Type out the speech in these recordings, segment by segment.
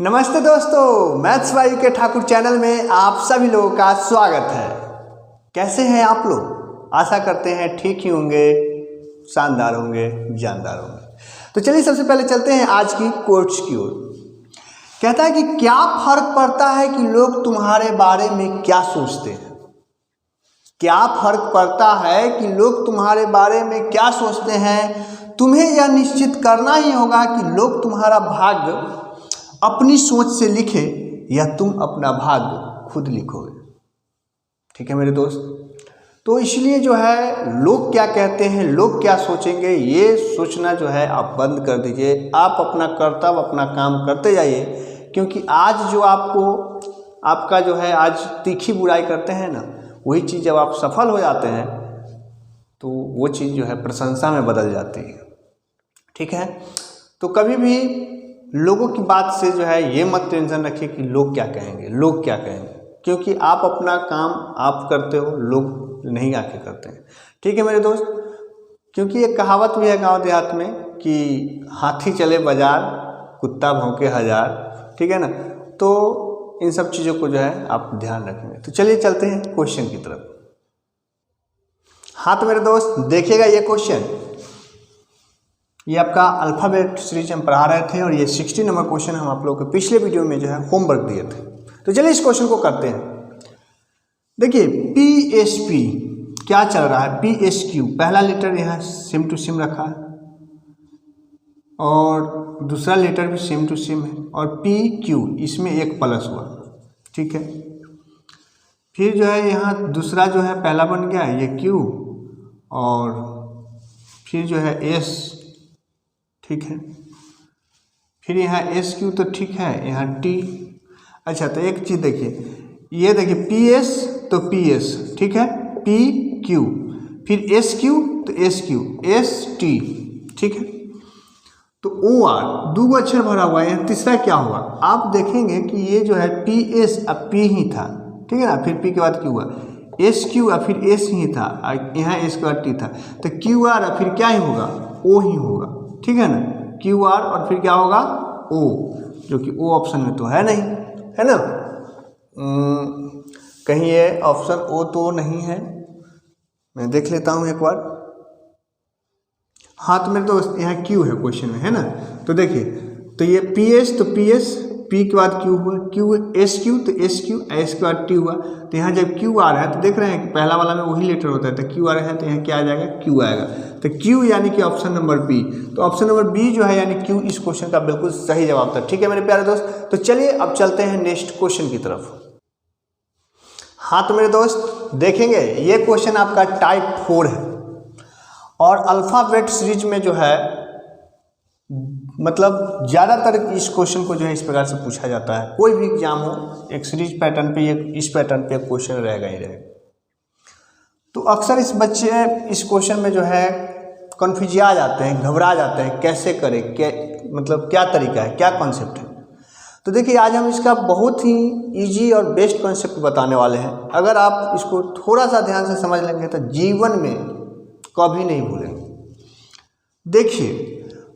नमस्ते दोस्तों, maths by के ठाकुर चैनल में आप सभी लोगों का स्वागत है। कैसे हैं आप लोग? आशा करते हैं ठीक ही होंगे, शानदार होंगे, जानदार होंगे। तो चलिए सबसे पहले चलते हैं आज की कोट्स की ओर। कहता है कि क्या फर्क पड़ता है कि लोग तुम्हारे बारे में क्या सोचते हैं। क्या फर्क पड़ता है कि लोग तुम्हारे बारे में क्या सोचते हैं। तुम्हें यह निश्चित करना ही होगा कि लोग तुम्हारा भाग्य अपनी सोच से लिखे या तुम अपना भाग्य खुद लिखोगे। ठीक है मेरे दोस्त। तो इसलिए जो है लोग क्या कहते हैं, लोग क्या सोचेंगे, ये सोचना जो है आप बंद कर दीजिए। आप अपना कर्तव्य, अपना काम करते जाइए, क्योंकि आज जो आपका जो है आज तीखी बुराई करते हैं ना, वही चीज़ जब आप सफल हो जाते हैं तो वो चीज़ जो है प्रशंसा में बदल जाती है। ठीक है। तो कभी भी लोगों की बात से जो है ये मत टेंशन रखिए कि लोग क्या कहेंगे, लोग क्या कहेंगे, क्योंकि आप अपना काम आप करते हो, लोग नहीं आके करते हैं। ठीक है मेरे दोस्त। क्योंकि एक कहावत भी है गांव देहात में कि हाथी चले बाजार, कुत्ता भौंके हजार। ठीक है ना। तो इन सब चीज़ों को जो है आप ध्यान रखेंगे। तो चलिए चलते हैं क्वेश्चन की तरफ। हाँ तो मेरे दोस्त देखिएगा ये क्वेश्चन, ये आपका अल्फ़ाबेट सीरीज हम पढ़ा रहे थे और ये 60 नंबर क्वेश्चन हम आप लोगों को पिछले वीडियो में जो है होमवर्क दिए थे। तो चलिए इस क्वेश्चन को करते हैं। देखिए PSP क्या चल रहा है, PSQ पहला लेटर यहाँ सेम टू सेम रखा है और दूसरा लेटर भी सेम टू सेम है और PQ इसमें एक प्लस हुआ। ठीक है। फिर जो है यहाँ दूसरा जो है पहला बन गया ये Q और फिर जो है S। ठीक है। फिर यहाँ SQ तो ठीक है, यहाँ T। अच्छा तो एक चीज़ देखिए, ये देखिए PS तो PS, ठीक है, PQ, फिर SQ तो SQ, ST। ठीक है। तो OR दो अक्षर भरा हुआ है, यहाँ तीसरा क्या हुआ आप देखेंगे कि ये जो है PS अब P ही था। ठीक है ना। फिर P के बाद Q हुआ, SQ और फिर S ही था, यहाँ S के बाद T था, तो QR और फिर क्या ही होगा, O ही होगा। ठीक है ना। QR और फिर क्या होगा O, जो कि O ऑप्शन में तो है नहीं, है ना। कहीं ये ऑप्शन O तो नहीं है, मैं देख लेता हूँ एक बार। हाँ तो मेरे दोस्त यहाँ Q है क्वेश्चन में, है ना। तो देखिए तो ये PS तो PS, P के बाद Q हुआ, Q SQ तो SQ, S के बाद T हुआ। तो यहाँ जब Q आ रहा है तो देख रहे हैं कि पहला वाला में वही लेटर होता है, तो Q आ रहा है तो यहाँ क्या आ जाएगा, Q आएगा। तो Q यानी कि ऑप्शन नंबर B। तो ऑप्शन नंबर B जो है यानी Q इस क्वेश्चन का बिल्कुल सही जवाब था। ठीक है मेरे प्यारे दोस्त। तो चलिए अब चलते हैं नेक्स्ट क्वेश्चन की तरफ। हाँ तो मेरे दोस्त देखेंगे ये क्वेश्चन आपका टाइप 4 है और अल्फ़ाबेट सीरीज में जो है मतलब ज़्यादातर इस क्वेश्चन को जो है इस प्रकार से पूछा जाता है। कोई भी एग्जाम हो एक सीरीज पैटर्न पे, इस पैटर्न पे क्वेश्चन रहेगा ही रहेगा। तो अक्सर इस बच्चे इस क्वेश्चन में जो है कन्फ्यूजिया जाते हैं, घबरा जाते हैं, कैसे करें, क्या मतलब क्या तरीका है, क्या कॉन्सेप्ट है। तो देखिए आज हम इसका बहुत ही इजी और बेस्ट कॉन्सेप्ट बताने वाले हैं। अगर आप इसको थोड़ा सा ध्यान से समझ लेंगे तो जीवन में कभी नहीं भूलेंगे। देखिए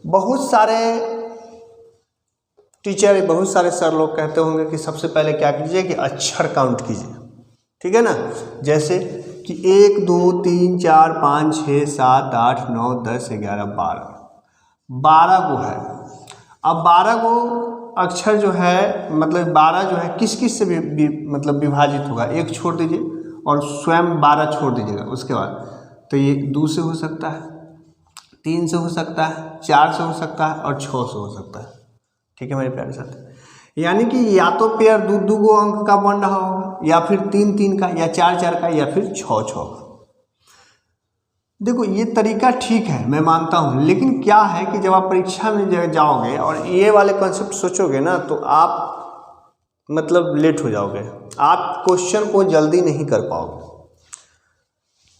बहुत सारे टीचर, बहुत सारे सर लोग कहते होंगे कि सबसे पहले क्या कीजिए कि अक्षर काउंट कीजिए। ठीक है ना। जैसे कि 1 2 3 4 5 6 7 8 9 10 11 12 गो है। अब 12 गो अक्षर जो है मतलब 12 जो है किस किस से मतलब विभाजित होगा, एक छोड़ दीजिए और स्वयं 12 छोड़ दीजिएगा। उसके बाद तो ये 2 से हो सकता है, 3 से हो सकता है, 4 से हो सकता है और 6 से हो सकता है। ठीक है मेरे प्यारे साथी। यानी कि या तो पेयर दो गो अंक का बन रहा होगा, या फिर 3 का, या 4 का, या फिर 6 का। देखो ये तरीका ठीक है, मैं मानता हूँ, लेकिन क्या है कि जब आप परीक्षा में जाओगे और ये वाले कॉन्सेप्ट सोचोगे ना तो आप मतलब लेट हो जाओगे, आप क्वेश्चन को जल्दी नहीं कर पाओगे।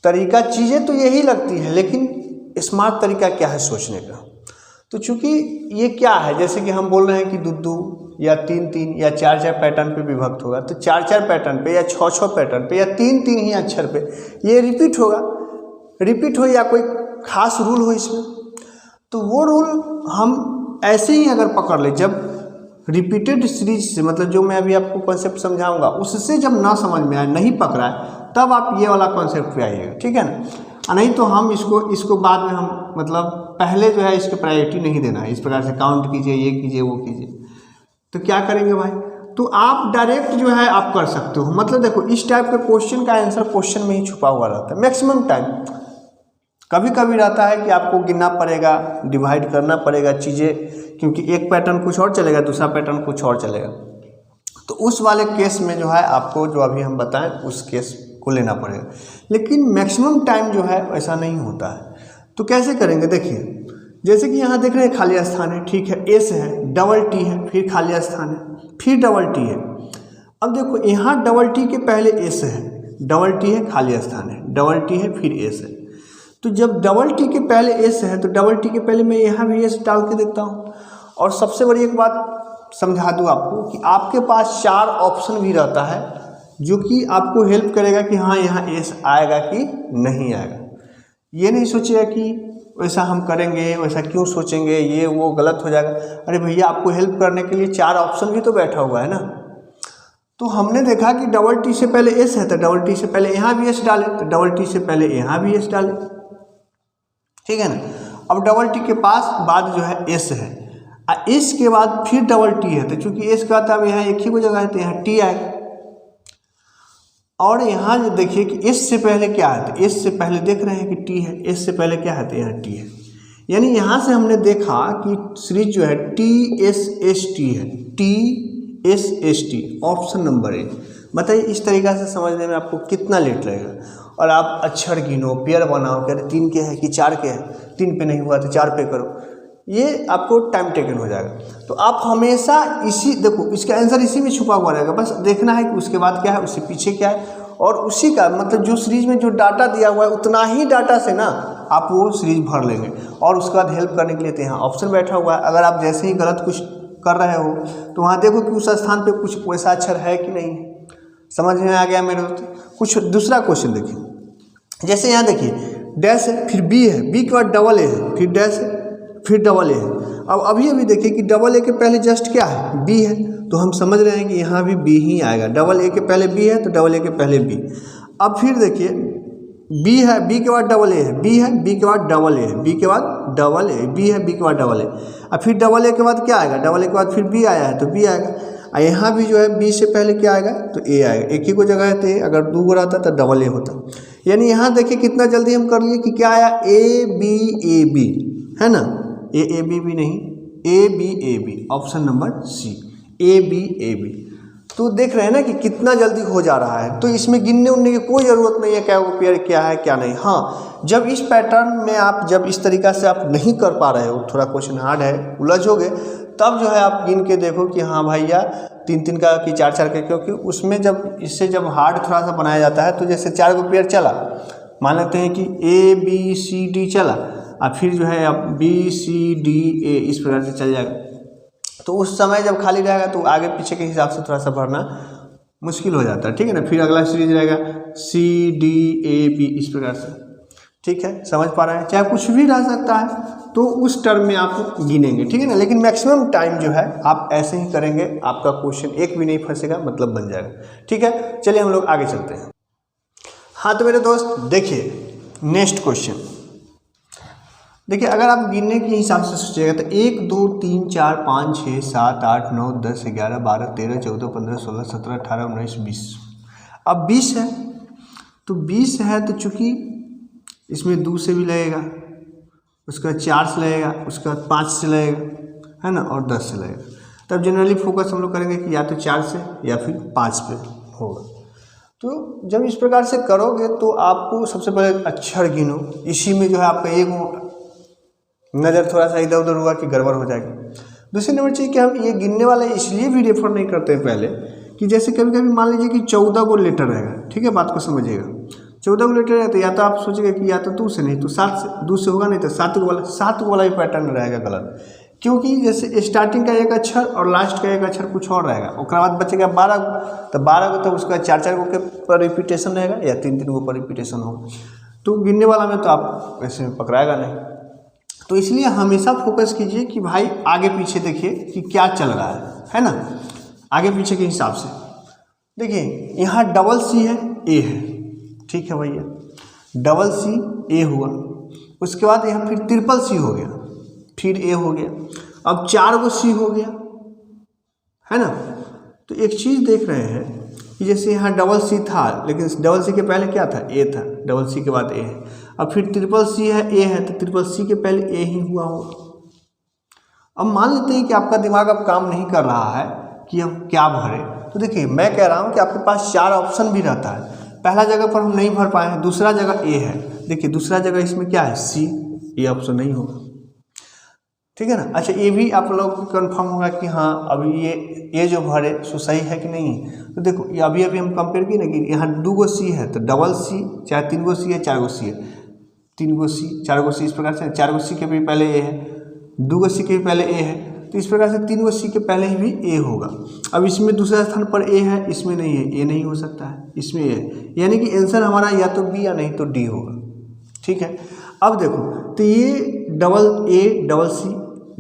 तरीका चीज़ें तो यही लगती है, लेकिन स्मार्ट तरीका क्या है सोचने का। तो चूंकि ये क्या है, जैसे कि हम बोल रहे हैं कि 2 या 3 या 4 पैटर्न पे विभक्त होगा, तो 4 पैटर्न पे या 6 पैटर्न पे या 3 ही अक्षर पे ये रिपीट होगा। रिपीट हो या कोई खास रूल हो इसमें, तो वो रूल हम ऐसे ही अगर पकड़ ले, जब रिपीटेड सीरीज से, मतलब जो मैं अभी आपको कॉन्सेप्ट समझाऊंगा उससे जब ना समझ में आए, नहीं पकड़ा है, तब आप ये वाला कॉन्सेप्ट पे आइएगा, ठीक है ना। नहीं तो हम इसको बाद में हम मतलब पहले जो है इसको प्रायोरिटी नहीं देना है, इस प्रकार से काउंट कीजिए, ये कीजिए, वो कीजिए। तो क्या करेंगे भाई, तो आप डायरेक्ट जो है आप कर सकते हो। मतलब देखो इस टाइप के क्वेश्चन का आंसर क्वेश्चन में ही छुपा हुआ रहता है मैक्सिमम टाइम। कभी कभी रहता है कि आपको गिनना पड़ेगा, डिवाइड करना पड़ेगा चीज़ें, क्योंकि एक पैटर्न कुछ और चलेगा, दूसरा पैटर्न कुछ और चलेगा। तो उस वाले केस में जो है आपको जो अभी हम बताएं उस केस को लेना पड़ेगा। लेकिन मैक्सिमम टाइम जो है ऐसा नहीं होता है। तो कैसे करेंगे, देखिए जैसे कि यहाँ देख रहे हैं खाली स्थान है, ठीक है, एस है, डबल टी है, फिर खाली स्थान है, फिर डबल टी है। अब देखो यहाँ डबल टी के पहले एस है, डबल टी है, खाली स्थान है, डबल टी है, फिर एस है। तो जब डबल टी के पहले एस है तो डबल टी के पहले मैं यहाँ भी एस डाल के देता हूँ। और सबसे बड़ी एक बात समझा दूँ आपको कि आपके पास 4 ऑप्शन भी रहता है जो कि आपको हेल्प करेगा कि हाँ यहाँ एस आएगा कि नहीं आएगा। ये नहीं सोचिएगा कि वैसा हम करेंगे, वैसा क्यों सोचेंगे, ये वो गलत हो जाएगा। अरे भैया आपको हेल्प करने के लिए 4 ऑप्शन भी तो बैठा हुआ है ना। तो हमने देखा कि डबल टी से पहले एस है तो डबल टी से पहले यहाँ भी एस डाले, तो डबल टी से पहले यहाँ भी एस डाले, ठीक है ना। अब डबल टी के पास बाद जो है एस है, एस के बाद फिर डबल टी है, तो चूंकि एस का था अब यहाँ एक ही को जगह है तो यहाँ टी आएगा। और यहाँ जो देखिए कि एस से पहले क्या है, तो एस से पहले देख रहे हैं कि टी है, एस से पहले क्या है तो यहाँ टी है। यानी यहाँ से हमने देखा कि सीरीज जो है टी एस एस टी है, T S S T, option number ए। बताइए इस तरीक़ा से समझने में आपको कितना लेट लगेगा। और आप अक्षर गिनो, पेयर बनाओ, कह रहे 3 के है कि 4 के है, 3 पे नहीं हुआ तो 4 पे करो, ये आपको टाइम टेकन हो जाएगा। तो आप हमेशा इसी, देखो इसका आंसर इसी में छुपा हुआ रहेगा, बस देखना है कि उसके बाद क्या है, उससे पीछे क्या है, और उसी का मतलब जो सीरीज में जो डाटा दिया हुआ है उतना ही डाटा से ना आप वो सीरीज भर लेंगे। और उसके बाद हेल्प करने के लिए तो यहाँ ऑप्शन बैठा हुआ है। अगर आप जैसे ही गलत कुछ कर रहे हो तो वहाँ देखो कि उस स्थान पे कुछ वैसा अक्षर है कि नहीं। समझ में आ गया मेरे दोस्त। कुछ दूसरा क्वेश्चन देखिए, जैसे यहाँ देखिए डैश है, फिर बी है, बी के बाद डबल ए है, फिर डैश है, फिर डबल ए है। अब अभी देखिए कि डबल ए के पहले जस्ट क्या है, बी है, तो हम समझ रहे हैं कि यहाँ भी बी ही आएगा। डबल ए के पहले बी है तो डबल ए के पहले बी। अब फिर देखिए बी है, बी के बाद डबल ए है, बी है, बी के बाद डबल ए है, बी के बाद डबल ए, बी है, बी के बाद डबल ए। अब फिर डबल ए के बाद क्या आएगा, डबल ए के बाद फिर बी आया है तो बी आएगा। और यहाँ भी जो है बी से पहले क्या आएगा तो ए आएगा। एक ही को जगह है तो ए, अगर 2 गो रहता तो डबल ए होता। यानी यहाँ देखिए कितना जल्दी हम कर लिए कि क्या आया, ए बी है ना, ए बी भी नहीं, A B, option number C, A B. तो देख रहे हैं ना कि कितना जल्दी हो जा रहा है। तो इसमें गिनने उनने की कोई ज़रूरत नहीं है क्या वो पेयर क्या है क्या नहीं। हाँ, जब इस पैटर्न में आप जब इस तरीक़ा से आप नहीं कर पा रहे हो, थोड़ा क्वेश्चन हार्ड है, उलझोगे, तब जो है आप गिन के देखो कि हाँ भैया 3-3 का कि 4-4 का, क्योंकि उसमें जब इससे जब हार्ड थोड़ा सा बनाया जाता है तो जैसे 4 को पेयर चला, मान लेते हैं कि ए बी सी डी चला, और फिर जो है अब बी सी डी ए इस प्रकार से चल जाएगा। तो उस समय जब खाली रहेगा तो आगे पीछे के हिसाब से थोड़ा सा भरना मुश्किल हो जाता है, ठीक है ना। फिर अगला सीरीज रहेगा सी डी ए बी इस प्रकार से, ठीक है, समझ पा रहे हैं। चाहे कुछ भी रह सकता है तो उस टर्म में आप गिनेंगे, ठीक है ना। लेकिन मैक्सिमम टाइम जो है आप ऐसे ही करेंगे, आपका क्वेश्चन एक भी नहीं फंसेगा, मतलब बन जाएगा, ठीक है। चलिए हम लोग आगे चलते हैं। हाँ तो मेरे दोस्त देखिए नेक्स्ट क्वेश्चन देखिए, अगर आप गिनने के हिसाब से सोचिएगा तो 1 2 3 4 5 6 7 8 9 10 11 12 13 14 15 16 17 18 19 20। अब 20 है तो 20 है तो चूँकि इसमें 2 से भी लगेगा, उसका 4 से लगेगा, उसका 5 से लगेगा, है ना, और 10 से लगेगा। तब जनरली फोकस हम लोग करेंगे कि या तो 4 से या फिर 5 पे होगा। तो जब इस प्रकार से करोगे तो आपको सबसे पहले अक्षर गिनो। इसी में जो है आपका एक नज़र थोड़ा सा इधर उधर हुआ कि गड़बड़ हो जाएगी। दूसरी नंबर चीज़ कि हम ये गिनने वाले इसलिए भी रेफर नहीं करते हैं पहले कि जैसे कभी कभी मान लीजिए कि 14 को लेटर रहेगा, ठीक है, बात को समझिएगा। 14 को लेटर है तो या तो आप सोचेंगे कि या तो 2 से नहीं तो 7 से, 2 से होगा नहीं तो 7 को वाला भी पैटर्न रहेगा गलत, क्योंकि जैसे स्टार्टिंग का एक अक्षर और लास्ट का एक अक्षर कुछ और रहेगा, उसके बाद बचेगा 12 तो 12 को तो उसका 4-4 को के पर रिपीटेशन रहेगा या 3-3 को पर रिपीटेशन होगा। तो गिनने वाला में तो आप ऐसे में पकड़ाएगा नहीं। तो इसलिए हमेशा फोकस कीजिए कि भाई आगे पीछे देखिए कि क्या चल रहा है ना, आगे पीछे के हिसाब से। देखिए यहाँ डबल सी है, ए है, ठीक है भैया, डबल सी ए हुआ, उसके बाद यहाँ फिर ट्रिपल सी हो गया, फिर ए हो गया, अब 4 गो सी हो गया, है ना। तो एक चीज़ देख रहे हैं कि जैसे यहाँ डबल सी था, लेकिन डबल सी के पहले क्या था, ए था, डबल सी के बाद ए है, अब फिर ट्रिपल सी है, ए है, तो ट्रिपल सी के पहले ए ही हुआ होगा। अब मान लेते हैं कि आपका दिमाग अब काम नहीं कर रहा है कि हम क्या भरें, तो देखिए मैं कह रहा हूँ कि आपके पास 4 ऑप्शन भी रहता है। पहला जगह पर हम नहीं भर पाए हैं, दूसरा जगह ए है, देखिए दूसरा जगह इसमें क्या है, सी, ये ऑप्शन नहीं होगा, ठीक है ना। अच्छा ये भी आप लोग को कन्फर्म होगा कि हाँ अभी ये जो भरे सो सही है कि नहीं है। तो देखो ये अभी हम कंपेयर किए ना कि यहाँ 2 गो सी है, तो डबल सी, चाहे 3 गो सी है, 4 गो सी है, 3 गो सी, 4 गो सी, इस प्रकार से 4 गो सी के भी पहले ए है, 2 गो सी के भी पहले ए है, तो इस प्रकार से 3 गो सी के पहले ही भी ए होगा। अब इसमें दूसरा स्थान पर ए है, इसमें नहीं है, ए नहीं हो सकता है, इसमें ए है, यानी कि आंसर हमारा या तो बी या नहीं तो डी होगा, ठीक है। अब देखो तो ये double A, double C,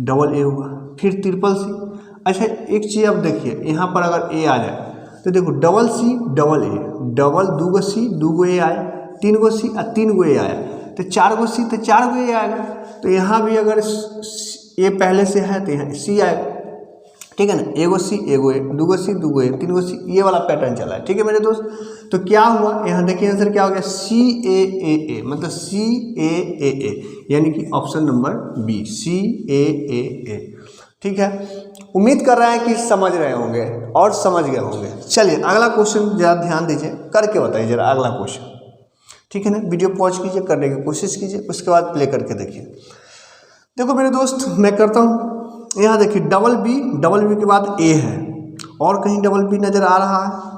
double A हुआ, फिर ट्रिपल सी। अच्छा एक चीज़ अब देखिए यहाँ पर अगर ए आ जाए तो देखो double C, double A, double 2 go C, 2 go A आया, 3 गो सी और 3 गो ए आया, तो 4 गो सी, तो 4 गो ए आएगा। तो यहाँ भी अगर ए पहले से है तो यहाँ सी आएगा, ठीक है ना, एगो सी, एगो ए, 2 गो सी, 2 गो ए, 3 गो सी, ये वाला पैटर्न चला है, ठीक है मेरे दोस्त। तो क्या हुआ यहाँ देखिए आंसर क्या हो गया, सी ए ए ए, मतलब सी ए ए ए, यानी कि ऑप्शन नंबर बी, सी ए ए ए, ठीक है। उम्मीद कर रहे हैं कि समझ रहे होंगे और समझ गए होंगे। चलिए अगला क्वेश्चन जरा ध्यान दीजिए, करके बताइए जरा अगला क्वेश्चन, ठीक है ना। वीडियो पॉज कीजिए, करने की कोशिश कीजिए, उसके बाद प्ले करके देखिए। देखो मेरे दोस्त मैं करता हूँ, यहाँ देखिए डबल बी के बाद ए है, और कहीं डबल बी नज़र आ रहा है,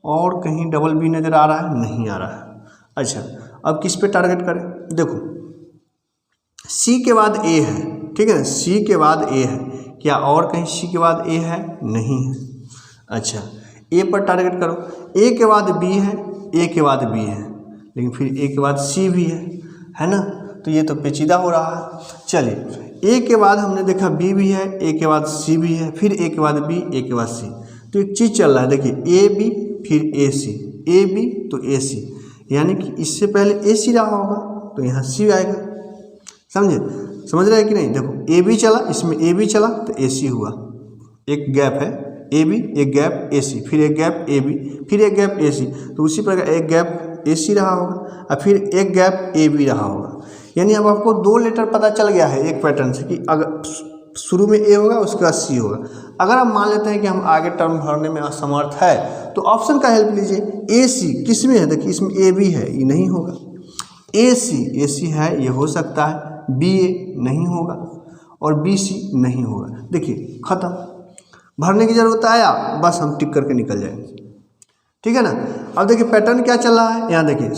और कहीं डबल बी नज़र आ रहा है, नहीं आ रहा है। अच्छा अब किस पे टारगेट करें, देखो सी के बाद ए है, ठीक है ना, सी के बाद ए है, क्या और कहीं सी के बाद ए है, नहीं है। अच्छा ए पर टारगेट करो, ए के बाद बी है, ए के बाद बी है, लेकिन फिर ए के बाद सी भी है ना, तो ये तो पेचीदा हो रहा है। चलिए ए के बाद हमने देखा बी भी है, ए के बाद सी भी है, फिर ए के बाद बी, ए के बाद सी, तो एक चीज़ चल रहा है, देखिए ए बी फिर ए सी, ए बी तो ए सी, यानी कि इससे पहले ए सी रहा होगा तो यहाँ सी आएगा, समझे, समझ रहे हैं कि नहीं। देखो ए बी चला, इसमें ए बी चला तो ए सी हुआ, एक गैप है ए बी, एक गैप ए सी, फिर एक गैप ए बी, फिर एक गैप ए सी, तो उसी प्रकार एक गैप ए सी रहा होगा और फिर एक गैप ए बी रहा होगा। यानी अब आपको 2 लेटर पता चल गया है एक पैटर्न से कि अगर शुरू में ए होगा उसके बाद सी होगा। अगर आप मान लेते हैं कि हम आगे टर्म भरने में असमर्थ है तो ऑप्शन का हेल्प लीजिए, ए सी किस में है, देखिए इसमें ए बी है, ये नहीं होगा, ए सी है, ये हो सकता है, बी ए नहीं होगा और बी सी नहीं होगा। देखिए खत्म, भरने की जरूरत आया बस हम टिक करके निकल जाएंगे, ठीक है ना। अब देखिए पैटर्न क्या चल रहा है, यहाँ देखिए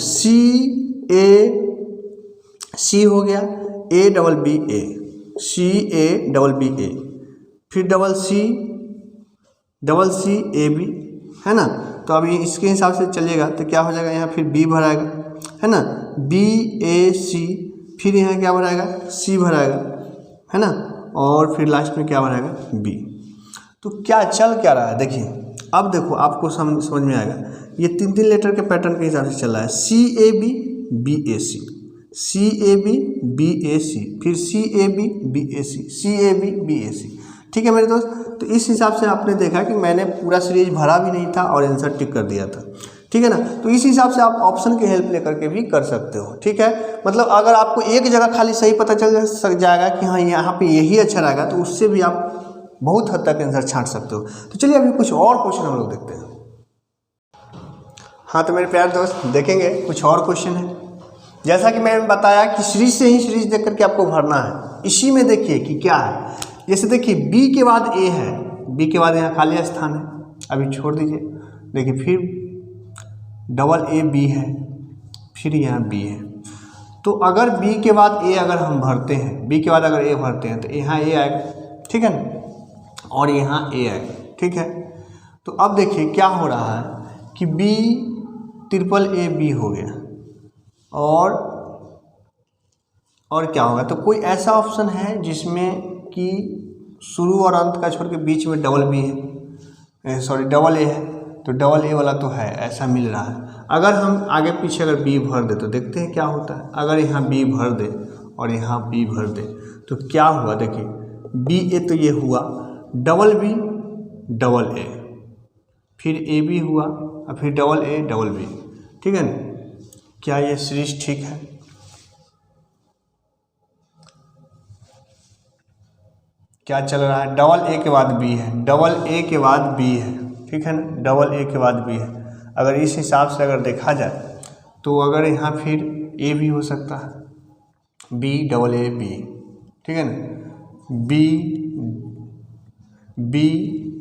सी हो गया, A double B A, C A double B A, फिर डबल सी ए बी, है ना। तो अभी इसके हिसाब से चलिएगा तो क्या हो जाएगा, यहाँ फिर बी भराएगा, है ना, बी ए सी, फिर यहाँ क्या भराएगा, सी भराएगा, है ना, और फिर लास्ट में क्या भराएगा, बी। तो क्या चल क्या रहा है देखिए, अब देखो आपको समझ में आएगा, ये 3 लेटर के पैटर्न के हिसाब से चल रहा है, C A B B A C, C A B B A C, फिर C A B B A C, C A B B A C, ठीक है मेरे दोस्त। तो इस हिसाब से आपने देखा कि मैंने पूरा सीरीज भरा भी नहीं था और आंसर टिक कर दिया था, ठीक है ना। तो इस हिसाब से आप ऑप्शन की हेल्प लेकर के भी कर सकते हो, ठीक है। मतलब अगर आपको एक जगह खाली सही पता चल जाएगा कि हाँ यहाँ पे यही अच्छा रहेगा, तो उससे भी आप बहुत हद तक आंसर छांट सकते हो। तो चलिए अभी कुछ और क्वेश्चन हम लोग देखते हैं। हाँ तो मेरे प्यारे दोस्त देखेंगे कुछ और क्वेश्चन है। जैसा कि मैंने बताया कि सीरीज से ही सीरीज देख करके आपको भरना है। इसी में देखिए कि क्या है, जैसे देखिए बी के बाद ए है, बी के बाद यहाँ खाली स्थान है, अभी छोड़ दीजिए। देखिए फिर डबल ए बी है, फिर यहाँ बी है। तो अगर बी के बाद ए अगर हम भरते हैं, बी के बाद अगर ए भरते हैं तो यहाँ ए आएगा, ठीक है ना, और यहाँ ए आएगा, ठीक है। तो अब देखिए क्या हो रहा है कि बी ट्रिपल ए बी हो गया, और क्या होगा, तो कोई ऐसा ऑप्शन है जिसमें कि शुरू और अंत का छोड़ के बीच में डबल बी है, सॉरी डबल ए है, तो डबल ए वाला तो है, ऐसा मिल रहा है। अगर हम आगे पीछे अगर बी भर दे तो देखते हैं क्या होता है। अगर यहाँ बी भर दे और यहाँ बी भर दे तो क्या हुआ, देखिए बी ए तो ये हुआ, डबल बी डबल ए, फिर ए बी हुआ और फिर डबल ए डबल बी, ठीक है ना। क्या ये सीरीज ठीक है? क्या चल रहा है, डबल ए के बाद बी है, डबल ए के बाद बी है, ठीक है ना, डबल ए के बाद बी है। अगर इस हिसाब से अगर देखा जाए तो अगर यहाँ फिर ए भी हो सकता है, बी डबल ए बी, ठीक है ना, B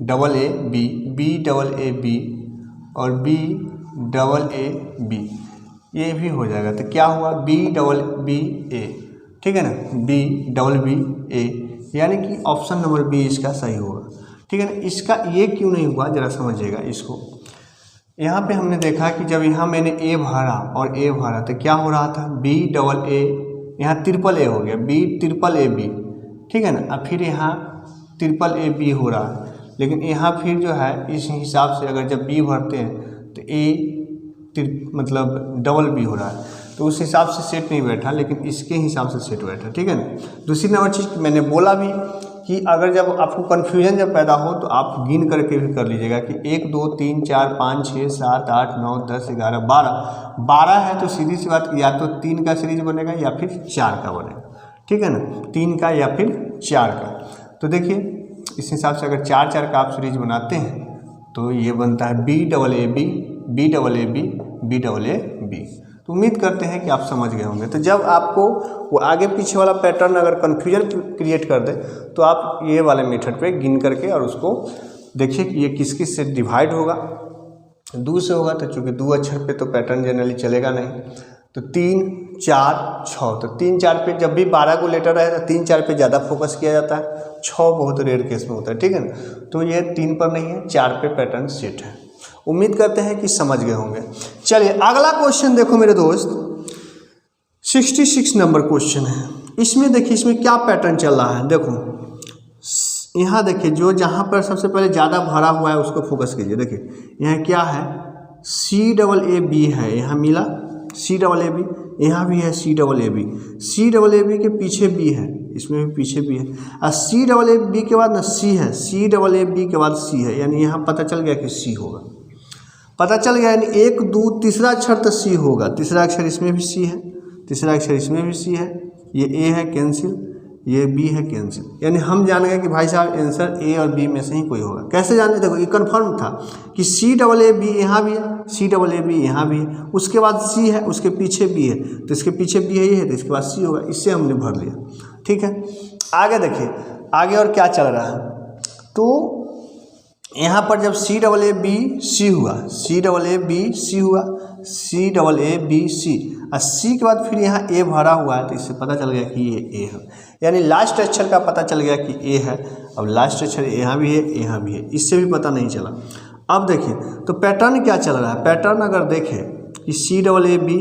double A B, B double A B और बी डबल ए बी, ये भी हो जाएगा। तो क्या हुआ, बी डबल बी ए, ठीक है ना, बी डबल बी ए, यानी कि ऑप्शन नंबर बी इसका सही होगा, ठीक है ना। इसका ये क्यों नहीं हुआ जरा समझिएगा इसको। यहाँ पे हमने देखा कि जब यहाँ मैंने ए भरा और ए भरा तो क्या हो रहा था, बी डबल ए, यहाँ ट्रिपल ए हो गया, बी ट्रिपल ए बी, ठीक है ना, और फिर यहाँ ट्रिपल ए बी हो रहा है। लेकिन यहाँ फिर जो है इस हिसाब से अगर जब बी भरते हैं तो ए मतलब डबल बी हो रहा है, तो उस हिसाब से सेट नहीं बैठा, लेकिन इसके हिसाब से सेट बैठा, ठीक है ना। दूसरी नंबर चीज़ मैंने बोला भी कि अगर जब आपको कन्फ्यूजन जब पैदा हो तो आप गिन करके भी कर लीजिएगा कि 1 2 3 4 5 6 7 8 9 10 11 12 है, तो सीधी सी बात या तो 3 का सीरीज बनेगा या फिर 4 का बनेगा, ठीक है ना, 3 का या फिर 4 का। तो देखिए इस हिसाब से अगर 4 4 का आप सीरीज बनाते हैं तो ये बनता है B double A B, B double A B, B double A B. तो उम्मीद करते हैं कि आप समझ गए होंगे। तो जब आपको वो आगे पीछे वाला पैटर्न अगर कन्फ्यूजन क्रिएट कर दे तो आप ये वाले मेथड पे गिन करके और उसको देखिए कि ये किस किस से डिवाइड होगा। 2 से होगा तो चूँकि 2 अक्षर पे तो पैटर्न जनरली चलेगा नहीं, तो 3 4 6, तो 3 4 पे जब भी 12 को लेटर रहे तो 3 4 पे ज़्यादा फोकस किया जाता है, 6 बहुत रेयर केस में होता है, ठीक है ना। तो ये 3 पर नहीं है, 4 पे पैटर्न सेट है। उम्मीद करते हैं कि समझ गए होंगे। चलिए अगला क्वेश्चन देखो मेरे दोस्त, 66 नंबर क्वेश्चन है। इसमें देखिए इसमें क्या पैटर्न चल रहा है, देखो यहाँ देखिए जो जहाँ पर सबसे पहले ज़्यादा भरा हुआ है उसको फोकस कीजिए। देखिए यहाँ क्या है, सी डबल ए बी है, यहाँ मिला सी डबल ए बी, यहाँ भी है C double A B, C double A B के पीछे बी है, इसमें भी पीछे बी है, और सी डबल ए बी के बाद ना सी है, सी डबल ए बी के बाद सी है, यानी यहाँ पता चल गया कि सी होगा, पता चल गया। यानी 1 2 तीसरा अक्षर तो सी होगा, तीसरा अक्षर इसमें भी सी है, तीसरा अक्षर इसमें भी सी है, ये ए है कैंसिल, ये बी है कैंसिल, यानी हम जान गए कि भाई साहब आंसर ए और बी में से ही कोई होगा। कैसे जाने, देखो ये कन्फर्म था कि सी डबल ए बी यहाँ भी है, सी डबल ए बी यहाँ भी है, उसके बाद सी है, उसके पीछे बी है, तो इसके पीछे बी है ये है, तो इसके बाद सी होगा, इससे हमने भर लिया, ठीक है। आगे देखिए आगे और क्या चल रहा है, तो यहाँ पर जब सी डबल ए बी सी हुआ, सी डबल ए बी सी हुआ, सी डबल ए बी सी, और सी के बाद फिर यहाँ ए भरा हुआ है, तो इससे पता चल गया कि ये ए है, यानी लास्ट अक्षर का पता चल गया कि ए है। अब लास्ट अक्षर यहाँ भी है, यहाँ भी है, इससे भी पता नहीं चला। अब देखिए तो पैटर्न क्या चल रहा है, पैटर्न अगर देखें कि सी डबल ए बी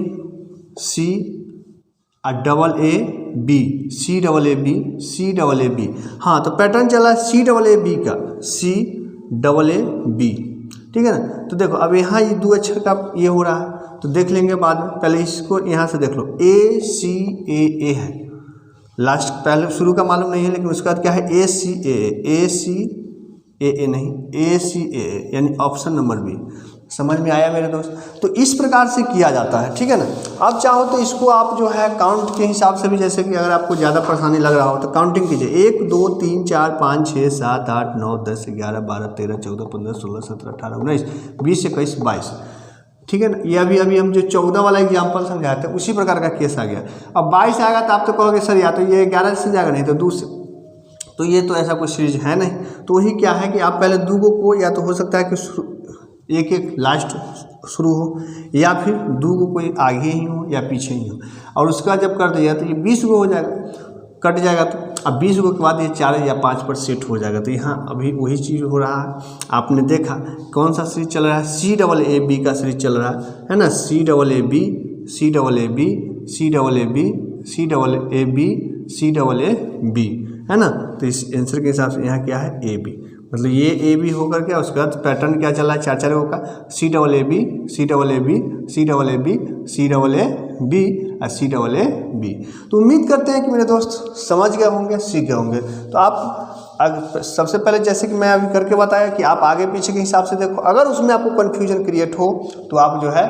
सी और double A B, C double A B, C double A B, हाँ तो पैटर्न चला है सी डबल ए बी का, सी डबल ए बी, ठीक है ना। तो देखो अब यहाँ ये 2 अक्षर का ये हो रहा है, तो देख लेंगे बाद में, पहले इसको यहाँ से देख लो, ए सी ए है, लास्ट पहले शुरू का मालूम नहीं है, लेकिन उसके बाद क्या है ए सी ए नहीं, ए सी ए, यानी ऑप्शन नंबर बी। समझ में आया मेरे दोस्त। तो इस प्रकार से किया जाता है, ठीक है ना। अब चाहो तो इसको आप जो है काउंट के हिसाब से भी, जैसे कि अगर आपको ज़्यादा परेशानी लग रहा हो तो काउंटिंग कीजिए, 1 2 3 4 5 6 7 8 9 10 11 12 13 14 15 16 17 18 19 20 21 22, ठीक है ना। ये अभी हम जो 14 वाला एग्जाम्पल समझाते हैं उसी प्रकार का केस आ गया। अब 22 आएगा तो आप तो कहोगे सर या तो ये 11 से जाएगा, नहीं तो 2 से, तो ये तो ऐसा कोई सीरीज है नहीं। तो वही क्या है कि आप पहले 2 को या तो हो सकता है कि एक लास्ट शुरू हो, या फिर 2 को कोई आगे ही हो या पीछे ही हो, और उसका जब कर दिया तो ये 20 को हो जाएगा, कट जाएगा। तो अब 20 को के बाद ये 4 या 5 पर सेट हो जाएगा। तो यहाँ अभी वही चीज़ हो रहा है। आपने देखा कौन सा सीरीज चल रहा है, सी डबल ए बी का सीरीज चल रहा है ना, C double A B C double A B C double A B C double A B C double A B, है ना। तो इस आंसर के हिसाब से यहाँ क्या है ए बी, मतलब ये ए बी होकर के उसके बाद पैटर्न क्या चला है 4 4 का C double A B C double A B C double A B C double A B और सी डबल ए बी। तो उम्मीद करते हैं कि मेरे दोस्त समझ गए होंगे, सीख गए होंगे। तो आप सबसे पहले जैसे कि मैं अभी करके बताया कि आप आगे पीछे के हिसाब से देखो, अगर उसमें आपको कन्फ्यूजन क्रिएट हो तो आप जो है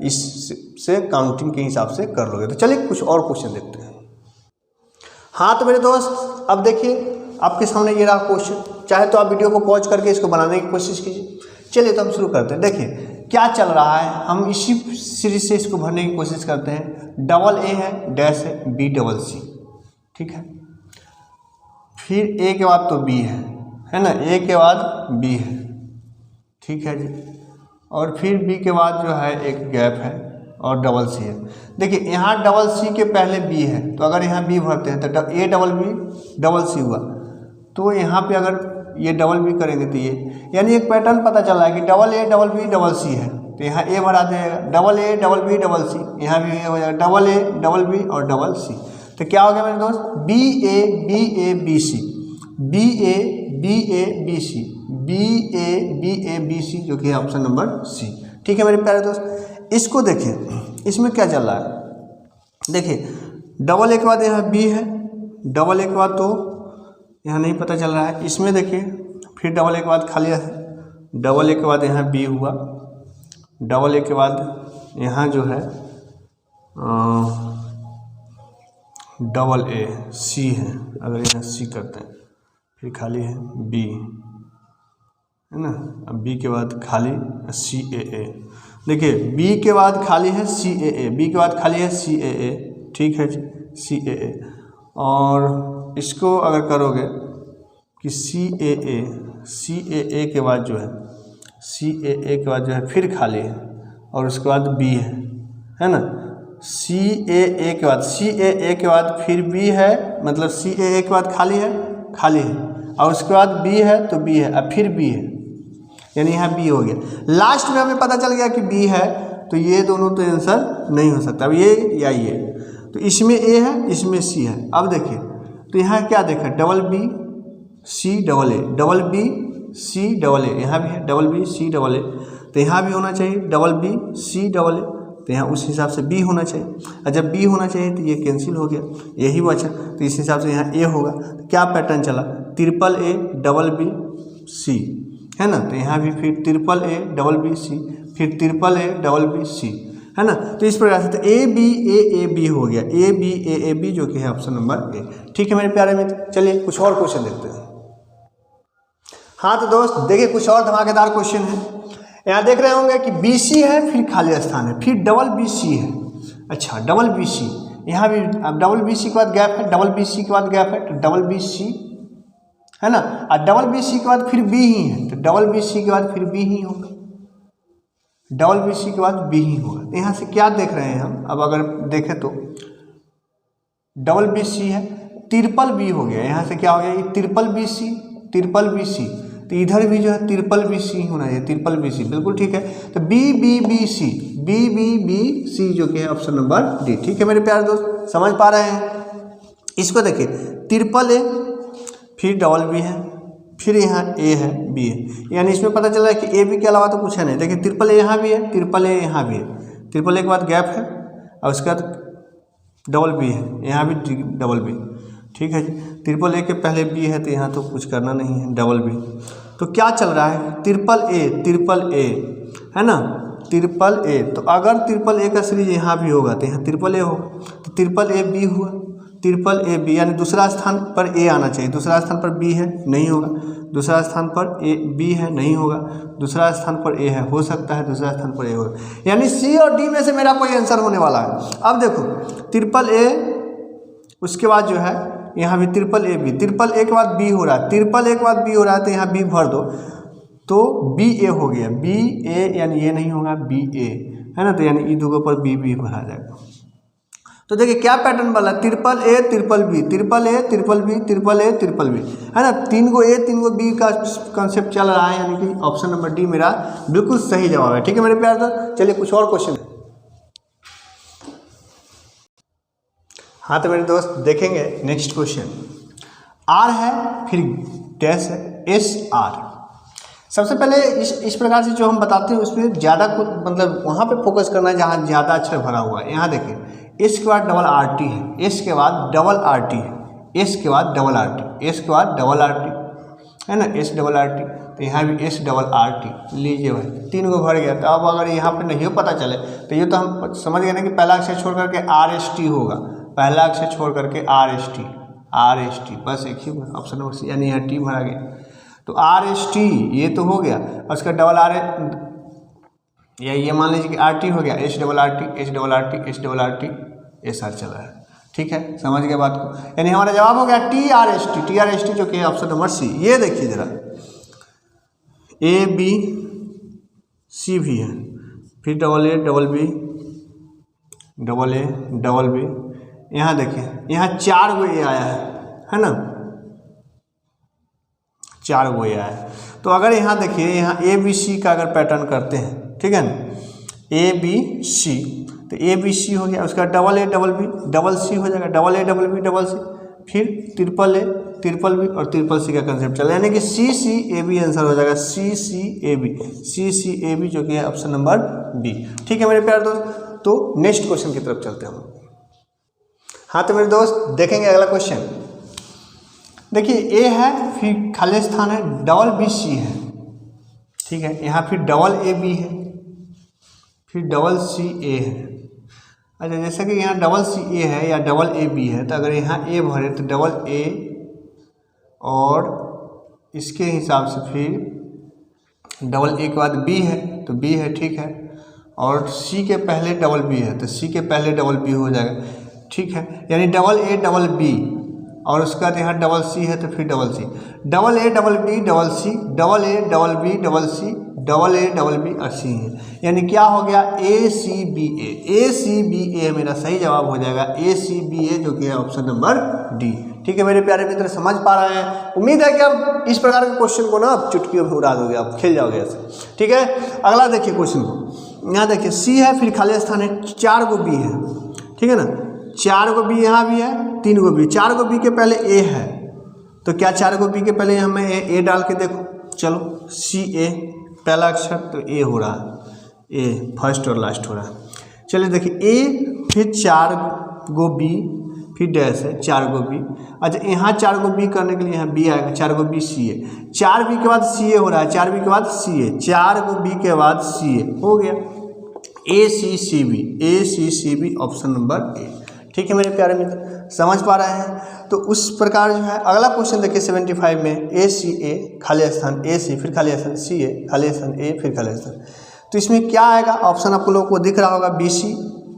इससे काउंटिंग के हिसाब से कर लोगे। तो चलिए कुछ और क्वेश्चन देखते हैं। हाँ तो मेरे दोस्त अब देखिए आपके सामने ये रहा क्वेश्चन, चाहे तो आप वीडियो को पॉज करके इसको बनाने की कोशिश कीजिए। चलिए तो हम शुरू करते हैं। देखिए क्या चल रहा है, हम इसी सीरीज से इसको भरने की कोशिश करते हैं। डबल ए है, डैश है, बी डबल सी, ठीक है। फिर ए के बाद तो बी है ना, ए के बाद बी है, ठीक है जी। और फिर बी के बाद जो है एक गैप है और डबल सी है। देखिए यहाँ डबल सी के पहले बी है, तो अगर यहाँ बी भरते हैं तो A double B double C हुआ, तो यहाँ पे अगर ये डबल बी करेंगे तो ये यानी एक पैटर्न पता चला है कि double A double B double C है, तो यहाँ ए भरा देगा, double A double B double C, यहाँ भी हो जाएगा डबल ए डबल बी और डबल सी। तो क्या हो गया मेरे दोस्त, B A B C, B A B C, B A B C, जो कि है ऑप्शन नंबर सी, ठीक है मेरे प्यारे दोस्त। इसको देखिए इसमें क्या चल रहा है। देखिए डबल ए के बाद यहाँ बी है, डबल ए के बाद तो यहाँ नहीं पता चल रहा है। इसमें देखिए फिर डबल ए के बाद खाली है, डबल ए के बाद यहाँ बी हुआ, डबल ए के बाद यहाँ जो है डबल ए सी है, अगर यहाँ सी करते हैं फिर खाली है बी, है ना। अब बी के बाद खाली सी ए, देखिए बी के बाद खाली है सी ए, बी के बाद खाली है सी ए, ठीक है जी, सी ए। और इसको अगर करोगे कि सी ए के बाद जो है सी ए के बाद जो है फिर खाली है और उसके बाद बी है ना। सी ए के बाद के बाद फिर बी है, मतलब सी ए के बाद खाली है और उसके बाद बी है तो बी है और फिर बी है, यानी यहाँ बी हो गया। लास्ट में हमें पता चल गया कि बी है, तो ये दोनों तो आंसर नहीं हो सकता। अब ये या ये, तो इसमें ए है इसमें सी है। अब देखिए तो यहाँ क्या देखा, double B C double A, double B C double A, यहाँ भी है double B C double A, तो यहाँ भी होना चाहिए double B C double A, तो यहाँ उस हिसाब से बी होना चाहिए। और जब बी होना चाहिए तो ये कैंसिल हो गया, यही बचा, तो इस हिसाब से यहाँ ए होगा। तो क्या पैटर्न चला, triple A double B C, है ना। तो यहाँ भी फिर triple A double B C, फिर triple A double B C, है ना। तो इस प्रकार से तो ए बी हो गया, ए बी जो कि है ऑप्शन नंबर ए, ठीक है मेरे प्यारे मित्र। चलिए कुछ और क्वेश्चन देखते हैं। हाँ तो दोस्त देखिए कुछ और धमाकेदार क्वेश्चन है। यहाँ देख रहे होंगे कि बी सी है फिर खाली स्थान है, फिर डबल बी सी है। अच्छा डबल बी सी, यहाँ भी अब डबल बी सी के बाद गैप है, डबल बी सी के बाद गैप है, तो डबल बी सी है ना। और डबल बी सी के बाद फिर बी ही है, तो डबल बी सी के बाद फिर बी ही होगा, डबल बी सी के बाद बी ही होगा। तो यहाँ से क्या देख रहे हैं हम, अब अगर देखें तो डबल बी सी है, ट्रिपल बी हो गया, यहाँ से क्या हो गया, ये ट्रिपल बी सी, तो इधर भी जो है ट्रिपल बी सी होना चाहिए, ट्रिपल बी सी, बिल्कुल ठीक है। तो बी सी जो कि है ऑप्शन नंबर डी, ठीक है मेरे प्यारे दोस्त, समझ पा रहे हैं। इसको देखिए ट्रिपल ए फिर डबल बी है, फिर यहाँ ए है बी है, यानी इसमें पता चला है कि ए बी के अलावा तो कुछ है नहीं। देखिए ट्रिपल ए यहाँ भी है, ट्रिपल ए यहाँ भी है, ट्रिपल ए के बाद गैप है और उसके बाद डबल बी है, यहाँ भी डबल बी, ठीक है जी। ट्रिपल ए के पहले बी है तो यहाँ तो कुछ करना नहीं है, डबल बी। तो क्या चल रहा है, ट्रिपल ए है ना, ट्रिपल ए। तो अगर ट्रिपल ए का सीरीज यहाँ भी होगा तो यहाँ ट्रिपल ए होगा, तो ट्रिपल ए बी हुआ, ट्रिपल ए बी, यानी दूसरा स्थान पर ए आना चाहिए, दूसरा स्थान पर बी है नहीं होगा, दूसरा स्थान पर ए बी है नहीं होगा, दूसरा स्थान पर ए है, हो सकता है दूसरा स्थान पर ए होगा, यानी सी और डी में से मेरा कोई आंसर होने वाला है। अब देखो ट्रिपल ए, उसके बाद जो है यहाँ भी triple A B, triple A के बाद बी हो रहा है, ट्रिपल ए के बाद बी हो रहा है, तो यहाँ बी भर दो तो बी ए हो गया, बी ए यानी ये नहीं होगा बी ए, है ना। तो यानी ई दोनों पर बी भरा जाएगा। तो देखिए क्या पैटर्न वाला, triple A triple B, triple A triple B, triple A triple B, है ना। 3 गो ए 3 गो बी का कंसेप्ट चल रहा है, यानी कि ऑप्शन नंबर डी मेरा बिल्कुल सही जवाब है, ठीक है मेरे प्यार दोस्त। चलिए कुछ और क्वेश्चन। हाँ तो मेरे दोस्त देखेंगे नेक्स्ट क्वेश्चन। आर है फिर डैश है एस आर। सबसे पहले इस प्रकार से जो हम बताते हैं उसमें ज़्यादा कुछ मतलब वहाँ पे फोकस करना है जहाँ ज़्यादा अक्षर भरा हुआ है। यहाँ देखिए एस के बाद डबल आर टी है, एस के बाद डबल आर टी है, एस के बाद डबल आर टी, एस के बाद डबल आर टी है ना, एस डबल आर टी। तो यहाँ भी एस डबल आर टी लीजिए भाई, 3 को भर गया। तो अब अगर यहाँ पे नहीं पता चले तो ये तो हम समझ गए ना कि पहला अक्षर छोड़ करके आर एस टी होगा, पहला अक्षर छोड़ करके R S T, R S T, बस एक ही ऑप्शन नंबर सी, यानी यहाँ टी भरा गया। तो आर एस टी ये तो हो गया, और उसका डबल आर या ये मान लीजिए कि आर टी हो गया, H double R T, H double R T, H double R T, S R चला है। ठीक है, समझ गए बात को, यानी हमारा जवाब हो गया T R S T, T R S T जो कि ऑप्शन नंबर सी। ये देखिए जरा ए बी सी भी है, फिर double A double B, double A double B. यहाँ देखिए यहाँ 4 गो ए आया है ना, 4 गो ए आया है। तो अगर यहाँ देखिए यहाँ ए बी सी का अगर पैटर्न करते हैं, ठीक है ना, ए बी सी, तो ए बी सी हो गया, उसका double A double B double C हो जाएगा, double A double B double C, फिर ट्रिपल ए ट्रिपल बी और ट्रिपल सी का कंसेप्ट चला, यानी कि सी सी ए बी आंसर हो जाएगा, सी C A B, C C A B जो कि है ऑप्शन नंबर बी। ठीक है मेरे प्यारे दोस्त, तो नेक्स्ट क्वेश्चन की तरफ चलते हैं। हाँ तो मेरे दोस्त देखेंगे अगला क्वेश्चन। देखिए ए है फिर खाली स्थान है, डबल बी सी है, ठीक है, यहाँ फिर डबल ए बी है, फिर डबल सी ए है। अच्छा जैसे कि यहाँ डबल सी ए है या डबल ए बी है, तो अगर यहाँ ए भरे तो डबल ए और इसके हिसाब से फिर डबल ए के बाद बी है तो बी है, ठीक है, और सी के पहले डबल बी है तो सी के पहले डबल बी हो जाएगा, ठीक है, यानी डबल ए डबल बी और उसके बाद यहाँ डबल सी है तो फिर double C, double A double B double C, double A double B double C, double A double B और सी है, यानी क्या हो गया A C B A, A C B ए मेरा सही जवाब हो जाएगा, ए सी बी ए जो कि है ऑप्शन नंबर डी। ठीक है मेरे प्यारे मित्र, समझ पा रहे हैं, उम्मीद है कि आप इस प्रकार के क्वेश्चन को ना आप चुटकियों में उड़ा दोगे, आप खेल जाओगे ऐसे। ठीक है, अगला देखिए क्वेश्चन को, यहाँ देखिए सी है फिर खाली स्थान है, 4 गो बी है, ठीक है ना, 4 गो बी यहाँ भी है, 3 गो बी, 4 गो बी के पहले ए है, तो क्या 4 गो बी के पहले यहाँ मैं ए डाल के देखो, चलो सी ए पहला अक्षर तो ए हो रहा है, ए फर्स्ट और लास्ट हो रहा है। चलिए देखिए ए फिर 4 गो बी फिर डैश है 4 गो बी। अच्छा यहाँ 4 गो बी करने के लिए यहाँ बी आएगा, 4 गो बी सी ए, 4 बी के बाद सी ए हो रहा है, 4 बी के बाद सी ए, 4 गो बी के बाद सी ए हो गया, A C C B, A C C B option number A. ठीक है मेरे प्यारे मित्र, समझ पा रहे हैं, तो उस प्रकार जो है अगला क्वेश्चन देखिए 75 में ए सी ए खाली स्थान ए सी फिर खाली स्थान सी ए खाली स्थान ए फिर खाली स्थान, तो इसमें क्या आएगा ऑप्शन आप लोगों को दिख रहा होगा, B C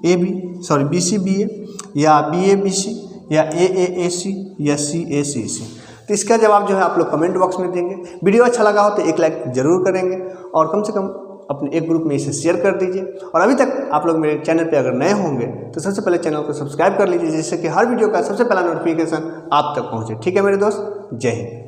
A B, sorry B C B A या बी ए बी सी या ए सी या सी ए सी सी। तो इसका जवाब जो है आप लोग कमेंट बॉक्स में देंगे। वीडियो अच्छा लगा हो तो एक लाइक जरूर करेंगे और कम से कम अपने एक ग्रुप में इसे शेयर कर दीजिए, और अभी तक आप लोग मेरे चैनल पे अगर नए होंगे तो सबसे पहले चैनल को सब्सक्राइब कर लीजिए, जिससे कि हर वीडियो का सबसे पहला नोटिफिकेशन आप तक पहुंचे। ठीक है मेरे दोस्त, जय हिंद।